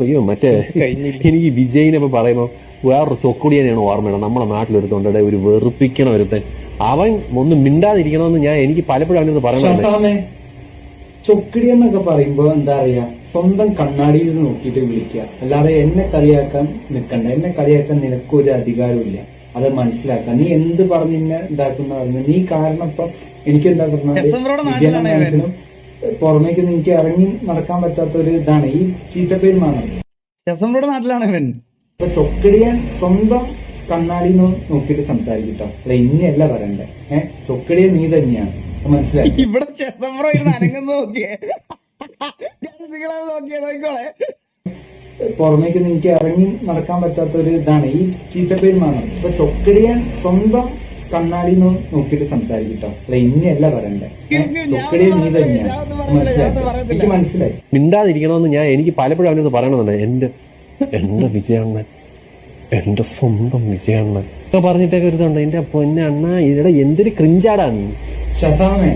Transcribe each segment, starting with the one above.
അയ്യോ മറ്റേ എനിക്ക് വിജയിനെ പറയുമ്പോ വേറൊരു ചൊക്കുടിയനെയാണ് ഓർമ്മയാണ്. നമ്മളെ നാട്ടിലൊരുത്തോണ്ടേ ഒരു വെറുപ്പിക്കണ ഒരുത്തൻ. അവൻ ഒന്ന് മിണ്ടാതിരിക്കണമെന്ന് എനിക്ക് പലപ്പോഴും അവനത് പറയണേ. ചൊക്കിടി എന്നൊക്കെ പറയുമ്പോ എന്താ പറയാ, സ്വന്തം കണ്ണാടിയിൽ നോക്കിയിട്ട് വിളിക്കുക, അല്ലാതെ എന്നെ കളിയാക്കാൻ നിൽക്കണ്ട. എന്നെ കളിയാക്കാൻ നിനക്കൊരു അധികാരമില്ല, അത് മനസ്സിലാക്കാം. നീ എന്ത് പറഞ്ഞ് എന്നെ ഇതാക്കുന്ന പറഞ്ഞു. നീ കാരണം ഇപ്പൊ എനിക്ക് എന്താ പറഞ്ഞാൽ പുറമേക്ക് എനിക്ക് ഇറങ്ങി നടക്കാൻ പറ്റാത്ത ഒരു ഇതാണ് ഈ ചീത്തപ്പേര് മാറുന്നത്. നാട്ടിലാണ് ഇവൻ. അപ്പൊ ചൊക്കടിയാൻ സ്വന്തം കണ്ണാടി നോക്കിയിട്ട് സംസാരിക്കട്ടോ, അല്ല ഇനിയല്ല പറയണ്ടേ. ചൊക്കടിയെ നീ തന്നെയാണ്, മനസ്സിലായി. ഇവിടെ നോക്കിയേ പുറമേക്ക് എനിക്ക് ഇറങ്ങി നടക്കാൻ പറ്റാത്ത ഒരു ഇതാണ് ഈ ചീത്തപ്പേര് മാറുന്നത്. അപ്പൊ ചൊക്കടിയാൻ സ്വന്തം കണ്ണാടി നോക്കിയിട്ട് സംസാരിക്കട്ടോ, അല്ല ഇനിയല്ല പറയണ്ടേ. ചൊക്കടിയെ നീ തന്നെയാണ്, മനസ്സിലായി. എനിക്ക് മനസ്സിലായി. മിണ്ടാതിരിക്കണമെന്ന് എനിക്ക് പലപ്പോഴും അവനത് പറയണമെന്നുണ്ട്. എന്റെ വിജയണ്ണൻ, എന്റെ സ്വന്തം വിജയണ്ണൻ ഒക്കെ പറഞ്ഞിട്ടൊക്കെ ഒരുതുണ്ട്. എന്റെ പൊന്നെ അണ്ണ, ഇവിടെ എന്തൊരു ക്രിഞ്ചാടാ നീ. ഷസാമേ,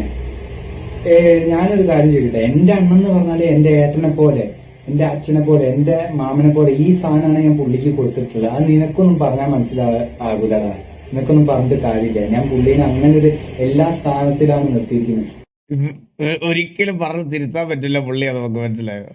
ഞാനൊരു കാര്യം ചോദിക്കട്ടെ. എന്റെ അണ്ണൻ എന്ന് പറഞ്ഞാല് എന്റെ ഏട്ടനെ പോലെ, എന്റെ അച്ഛനെ പോലെ, എന്റെ മാമനെ പോലെ ഈ സാധനമാണ് ഞാൻ പുള്ളിക്ക് കൊടുത്തിട്ടുള്ളത്. അത് നിനക്കൊന്നും പറഞ്ഞാൽ മനസ്സിലാകൂലടാ, നിനക്കൊന്നും പറഞ്ഞിട്ട് കാര്യമില്ല. ഞാൻ പുള്ളീനെ അങ്ങനെ ഒരു എല്ലാ സ്ഥാനത്തിലാണ് നിർത്തിയിരിക്കുന്നത്. ഒരിക്കലും പറഞ്ഞ് തിരുത്താൻ പറ്റില്ല പുള്ളി, അത് നമുക്ക് മനസ്സിലായോ.